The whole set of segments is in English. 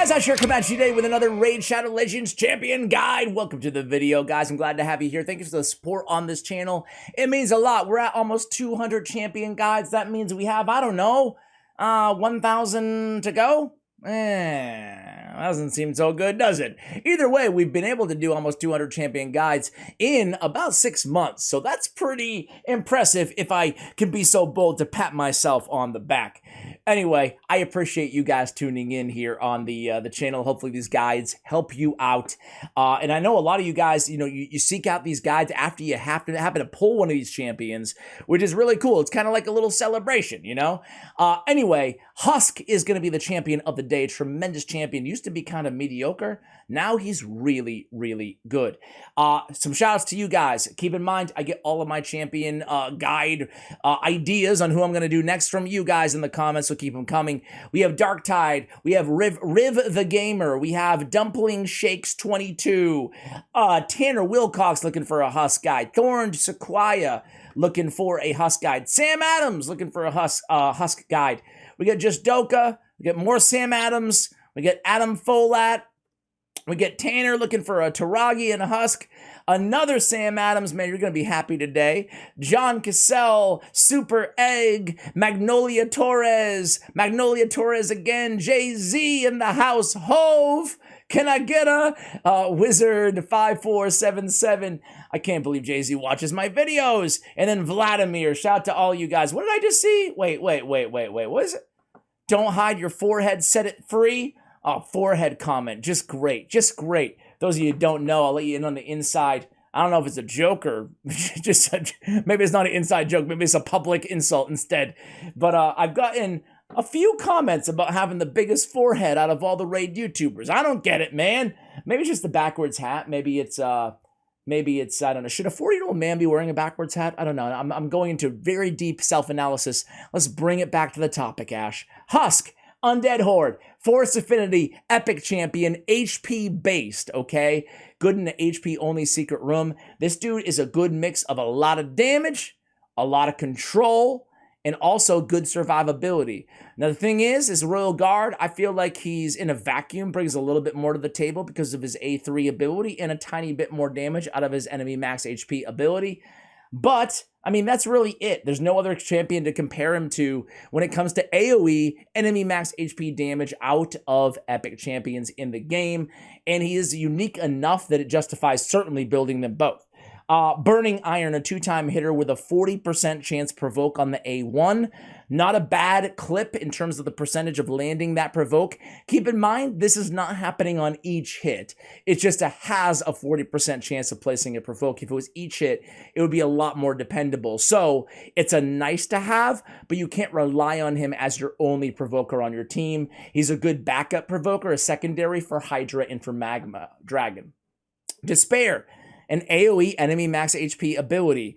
guys, Ash here coming at you today with another Raid Shadow Legends Champion Guide. Welcome to the video, guys. I'm glad to have you here. Thank you for the support on this channel. It means a lot. We're at almost 200 Champion Guides. That means we have, I don't know, 1,000 to go? Doesn't seem so good, does it? Either way, we've been able to do almost 200 Champion Guides in about 6 months. So that's pretty impressive if I can be so bold to pat myself on the back. Anyway, I appreciate you guys tuning in here on the channel. Hopefully these guides help you out. And I know a lot of you guys, you seek out these guides after you happen to pull one of these champions, which is really cool. It's kind of like a little celebration, Anyway, Husk is going to be the champion of the day. Tremendous champion. Used to be kind of mediocre. Now he's really, really good. Some shout outs to you guys. Keep in mind, I get all of my champion guide ideas on who I'm going to do next from you guys in the comments, so keep them coming. We have Darktide. We have Riv the Gamer. We have Dumpling Shakes 22. Tanner Wilcox looking for a Husk guide. Thorned Sequoia looking for a Husk guide. Sam Adams looking for a Husk guide. We got Just Doka. We got more Sam Adams. We got Adam Folat. We get Tanner looking for a Taragi and a Husk. Another Sam Adams, man, you're going to be happy today. John Cassell, Super Egg, Magnolia Torres again, Jay-Z in the house, Hove, can I get a Wizard 5477? I can't believe Jay-Z watches my videos. And then Vladimir, shout out to all you guys. What did I just see? Wait, what is it? Don't hide your forehead, set it free. Oh, forehead comment, just great. Those of you who don't know, I'll let you in on the inside. I don't know if it's a joke or just maybe it's not an inside joke. Maybe it's a public insult instead. But I've gotten a few comments about having the biggest forehead out of all the Raid YouTubers. I don't get it, man. Maybe it's just the backwards hat. Maybe it's I don't know. Should a 40-year-old man be wearing a backwards hat? I don't know. I'm going into very deep self-analysis. Let's bring it back to the topic, Ash. Husk. Undead Horde, Force Affinity, Epic Champion, HP based, okay? Good in the HP only secret room. This dude is a good mix of a lot of damage, a lot of control, and also good survivability. Now the thing is Royal Guard, I feel like he's in a vacuum, brings a little bit more to the table because of his A3 ability and a tiny bit more damage out of his enemy max HP ability. But, I mean, that's really it. There's no other champion to compare him to when it comes to AoE, enemy max HP damage out of epic champions in the game. And he is unique enough that it justifies certainly building them both. Burning Iron, a 2-time hitter with a 40% chance provoke on the A1. Not a bad clip in terms of the percentage of landing that provoke. Keep in mind, this is not happening on each hit. It just has a 40% chance of placing a provoke. If it was each hit, it would be a lot more dependable. So it's a nice to have, but you can't rely on him as your only provoker on your team. He's a good backup provoker, a secondary for Hydra and for Magma Dragon. Despair. An AoE enemy max HP ability.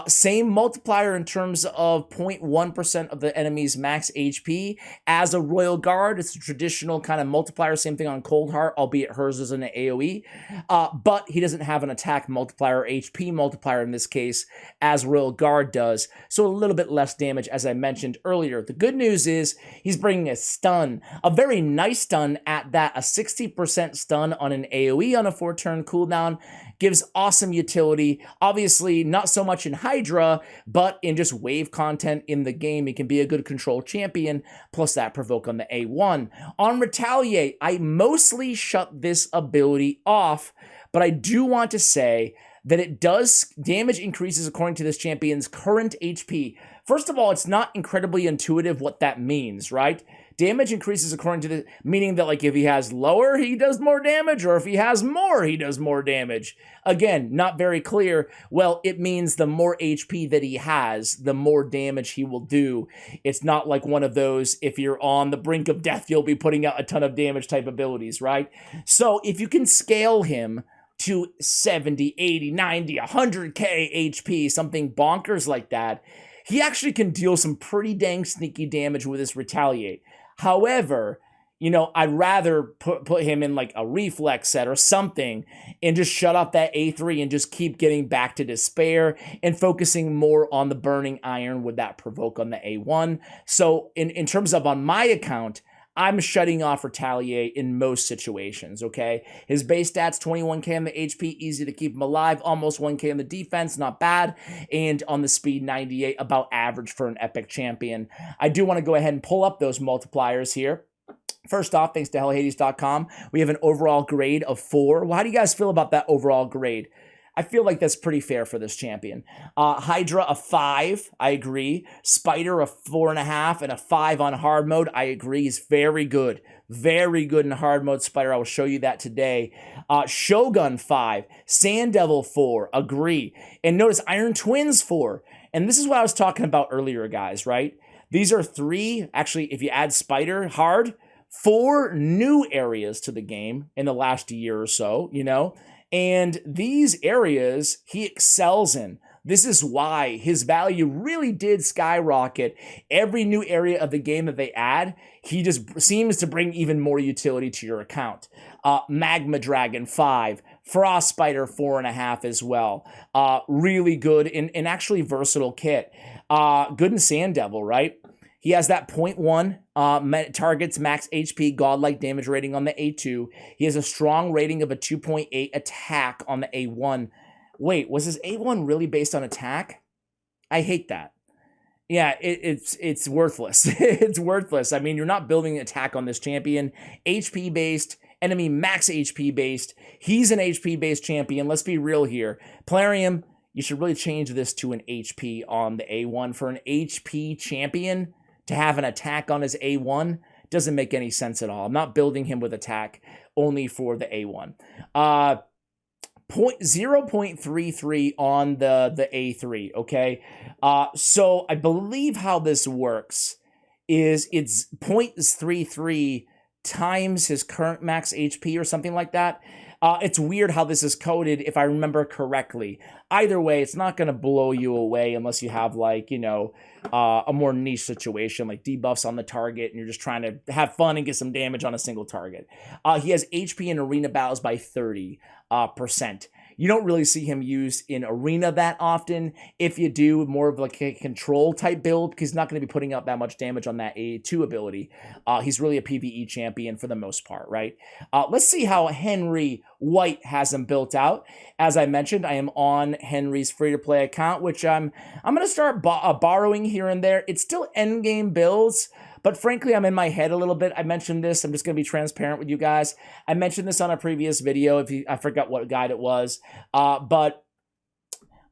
Same multiplier in terms of 0.1% of the enemy's max HP as a Royal Guard. It's a traditional kind of multiplier. Same thing on Cold Heart, albeit hers is an AoE. But he doesn't have an attack multiplier, HP multiplier in this case, as Royal Guard does. So a little bit less damage, as I mentioned earlier. The good news is he's bringing a stun. A very nice stun at that. A 60% stun on an AoE on a 4-turn cooldown. Gives awesome utility. Obviously, not so much in Hydra, but in just wave content in the game, he can be a good control champion, plus that provoke on the A1. On Retaliate, I mostly shut this ability off, but I do want to say that it does damage increases according to this champion's current HP. First of all, it's not incredibly intuitive what that means, right? Damage increases according to the, meaning that like if he has lower, he does more damage, or if he has more, he does more damage. Again, not very clear. Well, it means the more HP that he has, the more damage he will do. It's not like one of those, if you're on the brink of death, you'll be putting out a ton of damage type abilities, right? So if you can scale him to 70, 80, 90, 100k HP, something bonkers like that, he actually can deal some pretty dang sneaky damage with his Retaliate. However, I'd rather put him in like a reflex set or something and just shut off that A3 and just keep getting back to Despair and focusing more on the Burning Iron with that provoke on the A1. So in terms of on my account, I'm shutting off Retaliate in most situations, okay? His base stats, 21k on the HP, easy to keep him alive, almost 1k on the defense, not bad, and on the speed, 98, about average for an epic champion. I do want to go ahead and pull up those multipliers here. First off, thanks to hellhades.com, we have an overall grade of 4. Well, how do you guys feel about that overall grade? I feel like that's pretty fair for this champion. Hydra, a 5. I agree. Spider, a 4.5 and a 5 on hard mode. I agree. He's very good. Very good in hard mode, Spider. I will show you that today. Shogun, 5. Sand Devil, 4. Agree. And notice Iron Twins, 4. And this is what I was talking about earlier, guys, right? These are 3, actually, if you add Spider, hard, 4 new areas to the game in the last year or so, you know? And these areas he excels in. This is why his value really did skyrocket. Every new area of the game that they add, he just seems to bring even more utility to your account. Magma Dragon, 5. Frost Spider, 4.5 as well. Really good and actually versatile kit. Good in Sand Devil, right? He has that 0.1 targets max HP godlike damage rating on the A2. He has a strong rating of a 2.8 attack on the A1. Wait, was his A1 really based on attack? I hate that. Yeah, it's worthless. It's worthless. I mean, you're not building an attack on this champion. HP based, enemy max HP based. He's an HP based champion. Let's be real here. Plarium, you should really change this to an HP on the A1. For an HP champion to have an attack on his A1 doesn't make any sense at all. I'm not building him with attack only for the A1. 0.33 on the A3, okay? So I believe how this works is it's 0.33 times his current max HP or something like that. It's weird how this is coded, if I remember correctly. Either way, it's not going to blow you away unless you have, like, you know, a more niche situation, like debuffs on the target, and you're just trying to have fun and get some damage on a single target. He has HP in arena battles by 30%. You don't really see him used in arena that often. If you do, more of like a control type build, because he's not going to be putting out that much damage on that A2 ability. He's really a PvE champion for the most part, right? Let's see how Henry White has him built out. As I mentioned, I am on Henry's free-to-play account, which I'm going to start borrowing here and there. It's still endgame builds, but frankly, I'm in my head a little bit. I mentioned this. I'm just going to be transparent with you guys. I mentioned this on a previous video. I forgot what guide it was. But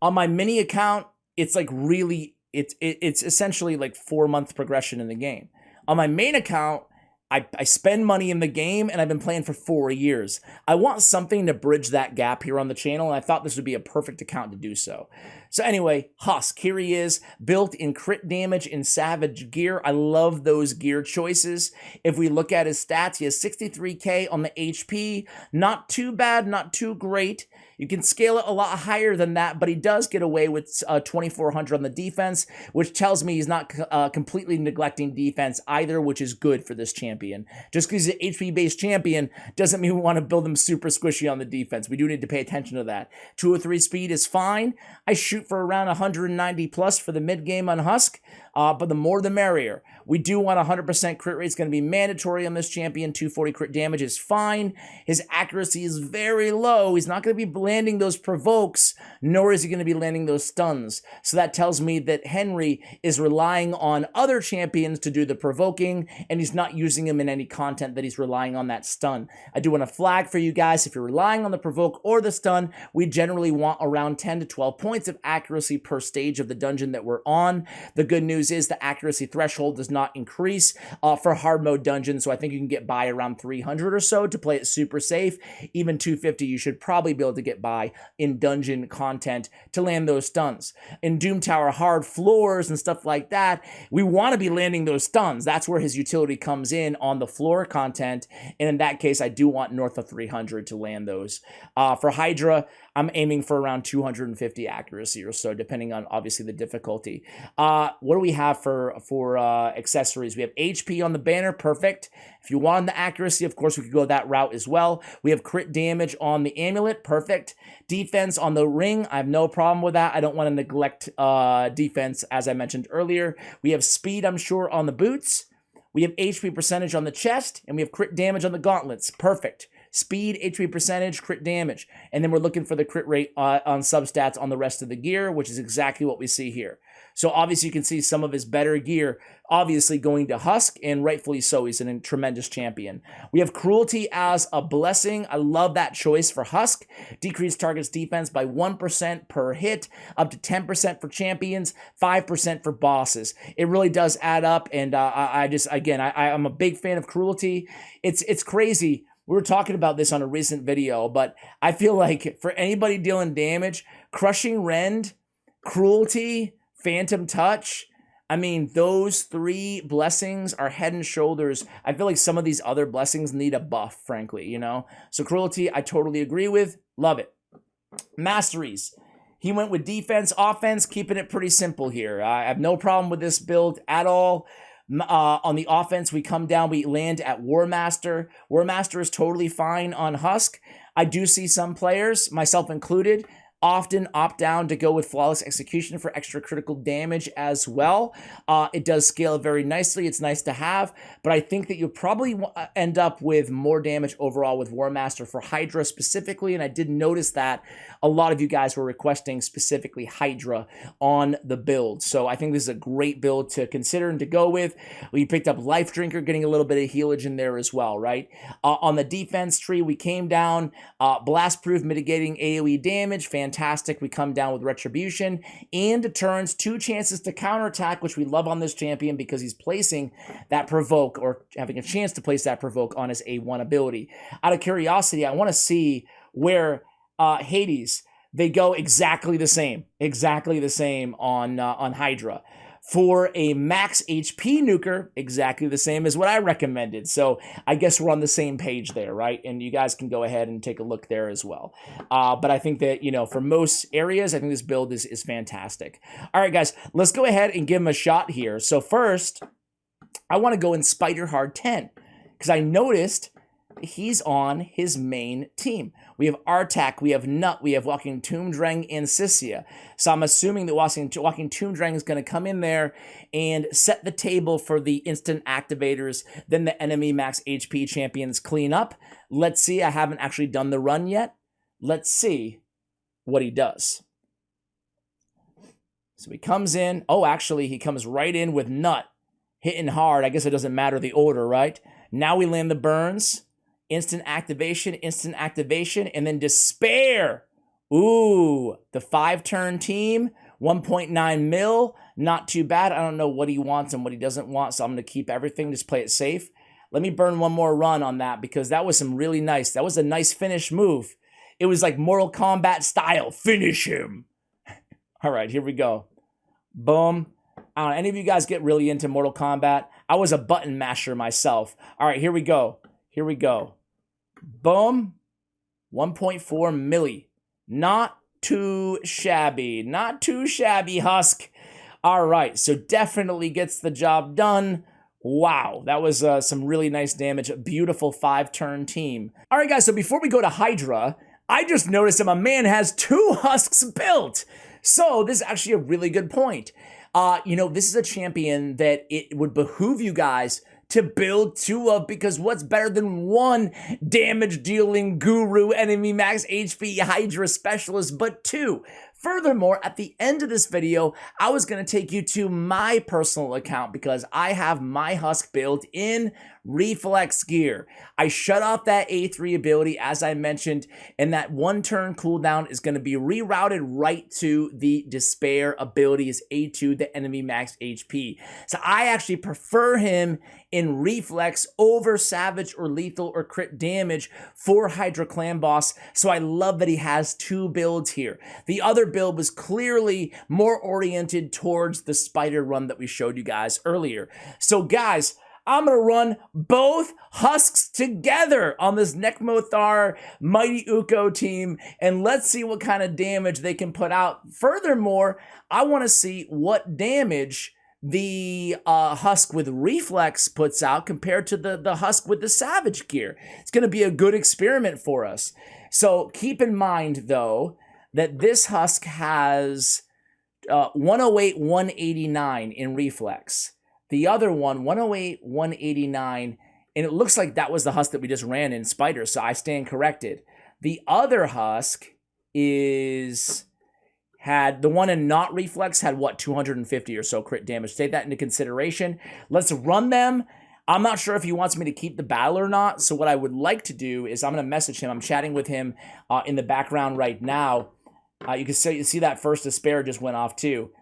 on my mini account, it's like really, it's essentially like 4-month progression in the game. On my main account, I spend money in the game, and I've been playing for 4 years. I want something to bridge that gap here on the channel, and I thought this would be a perfect account to do so. So anyway, Husk, here he is, built in crit damage in Savage gear. I love those gear choices. If we look at his stats, he has 63k on the HP. Not too bad, not too great. You can scale it a lot higher than that, but he does get away with 2,400 on the defense, which tells me he's not completely neglecting defense either, which is good for this champion. Just because he's an HP-based champion doesn't mean we want to build him super squishy on the defense. We do need to pay attention to that. 203 speed is fine. I shoot for around 190 plus for the mid-game on Husk, but the more the merrier. We do want 100% crit rate. It's going to be mandatory on this champion. 240 crit damage is fine. His accuracy is very low. He's not going to be landing those provokes, nor is he going to be landing those stuns. So that tells me that Henry is relying on other champions to do the provoking, and he's not using them in any content that he's relying on that stun. I do want to flag for you guys, if you're relying on the provoke or the stun, we generally want around 10 to 12 points of accuracy per stage of the dungeon that we're on. The good news is the accuracy threshold does not increase for hard mode dungeons, so I think you can get by around 300 or so to play it super safe. Even 250 you should probably be able to get by in dungeon content to land those stuns. In Doom Tower hard floors and stuff like that, we want to be landing those stuns. That's where his utility comes in on the floor content, and in that case I do want north of 300 to land those. For Hydra, I'm aiming for around 250 accuracy or so, depending on obviously the difficulty. What do we have for accessories? We have HP on the banner, perfect. If you want the accuracy, of course, we could go that route as well. We have crit damage on the amulet, perfect. Defense on the ring, I have no problem with that. I don't want to neglect defense, as I mentioned earlier. We have speed, I'm sure, on the boots. We have HP percentage on the chest, and we have crit damage on the gauntlets. Perfect. Speed, HP percentage, crit damage. And then we're looking for the crit rate on substats on the rest of the gear, which is exactly what we see here. So obviously you can see some of his better gear obviously going to Husk, and rightfully so. He's a tremendous champion. We have Cruelty as a blessing. I love that choice for Husk. Decrease target's defense by 1% per hit, up to 10% for champions, 5% for bosses. It really does add up, and I'm a big fan of Cruelty. It's crazy. We were talking about this on a recent video, but I feel like for anybody dealing damage, Crushing Rend, Cruelty, Phantom Touch, I mean, those three blessings are head and shoulders. I feel like some of these other blessings need a buff, frankly, you know? So Cruelty, I totally agree with. Love it. Masteries. He went with defense, offense, keeping it pretty simple here. I have no problem with this build at all. On the offense, we come down, we land at War Master. War Master is totally fine on Husk. I do see some players, myself included, often opt down to go with Flawless Execution for extra critical damage as well. It does scale very nicely. It's nice to have, but I think that you'll probably end up with more damage overall with War Master for Hydra specifically, and I did notice that a lot of you guys were requesting specifically Hydra on the build. So I think this is a great build to consider and to go with. We picked up Life Drinker, getting a little bit of healage in there as well, right? On the defense tree, we came down, Blast Proof mitigating AoE damage, fantastic. We come down with Retribution and Deterrence, 2 chances to counterattack, which we love on this champion because he's placing that Provoke, or having a chance to place that Provoke on his A1 ability. Out of curiosity, I want to see where Hades, they go exactly the same on Hydra. For a max HP nuker, exactly the same as what I recommended. So I guess we're on the same page there, right? And you guys can go ahead and take a look there as well. But I think that, you know, for most areas, I think this build is fantastic. All right, guys, let's go ahead and give him a shot here. So first, I want to go in Spider Hard 10 because I noticed he's on his main team. We have Artak, we have Nut, we have Walking Tomb Drang, and Sissia. So I'm assuming that Walking Tomb Drang is going to come in there and set the table for the instant activators. Then the enemy max HP champions clean up. Let's see. I haven't actually done the run yet. Let's see what he does. So he comes in. Oh, actually, he comes right in with Nut, hitting hard. I guess it doesn't matter the order, right? Now we land the burns. Instant activation, and then Despair. Ooh, the 5-turn team, 1.9 mil, not too bad. I don't know what he wants and what he doesn't want, so I'm going to keep everything, just play it safe. Let me burn one more run on that because that was some really nice, that was a nice finish move. It was like Mortal Kombat style, finish him. All right, here we go. Boom. Any of you guys get really into Mortal Kombat? I was a button masher myself. All right, here we go. Here we go. Boom. 1.4 milli. Not too shabby. Not too shabby, Husk. All right, so definitely gets the job done. Wow, that was some really nice damage. A beautiful 5-turn team. All right, guys, so before we go to Hydra, I just noticed that my man has 2 Husks built. So this is actually a really good point. You know, this is a champion that it would behoove you guys to build 2 of, because what's better than 1 damage dealing guru enemy max HP Hydra specialist, but 2. Furthermore, at the end of this video, I was going to take you to my personal account because I have my Husk build in Reflex gear. I shut off that A3 ability, as I mentioned, and that 1-turn cooldown is going to be rerouted right to the Despair ability as A2, the enemy max HP. So I actually prefer him in Reflex over Savage or Lethal or Crit Damage for Hydra Clan Boss, so I love that he has 2 builds here. The other build was clearly more oriented towards the spider run that we showed you guys earlier. So guys, I'm going to run both Husks together on this Nekmothar Mighty Uko team, and let's see what kind of damage they can put out. Furthermore, I want to see what damage the Husk with Reflex puts out compared to the Husk with the Savage gear. It's going to be a good experiment for us. So keep in mind, though, that this Husk has 108, 189 in Reflex. The other one, 108, 189, and it looks like that was the Husk that we just ran in Spider, so I stand corrected. The other Husk had the one in not reflex had what, 250 or so crit damage. Take that into consideration. Let's run them. I'm not sure if he wants me to keep the battle or not, so what I would like to do is I'm going to message him. I'm chatting with him in the background right now. You can see that first Despair just went off too.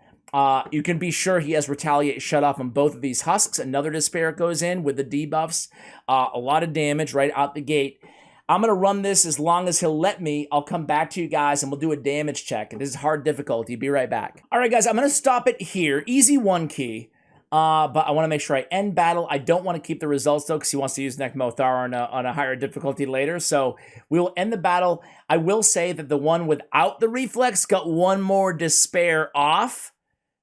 You can be sure he has Retaliate shut off on both of these Husks. Another Despair goes in with the debuffs. A lot of damage right out the gate. I'm going to run this as long as he'll let me. I'll come back to you guys and we'll do a damage check. And this is hard difficulty. Be right back. All right, guys, I'm going to stop it here. Easy 1 key. But I want to make sure I end battle. I don't want to keep the results, though, because he wants to use Nekmothar on a higher difficulty later. So we will end the battle. I will say that the one without the reflex got one more Despair off.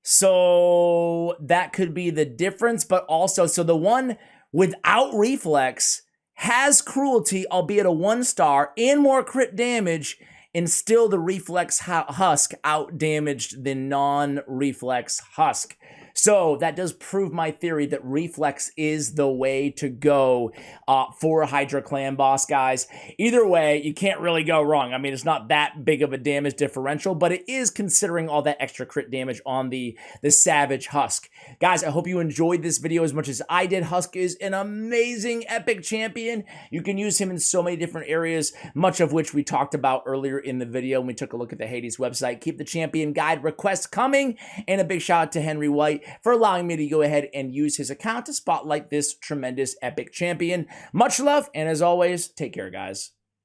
So that could be the difference. But also, so the one without reflex has cruelty, albeit a 1-star, and more crit damage, and still the reflex Husk out-damaged the non-reflex Husk. So that does prove my theory that reflex is the way to go for a Hydra clan boss, guys. Either way, you can't really go wrong. I mean, it's not that big of a damage differential, but it is considering all that extra crit damage on the Savage Husk. Guys, I hope you enjoyed this video as much as I did. Husk is an amazing epic champion. You can use him in so many different areas, much of which we talked about earlier in the video when we took a look at the Hades website. Keep the champion guide requests coming, and a big shout out to Henry White for allowing me to go ahead and use his account to spotlight this tremendous epic champion. Much love, and as always, take care, guys.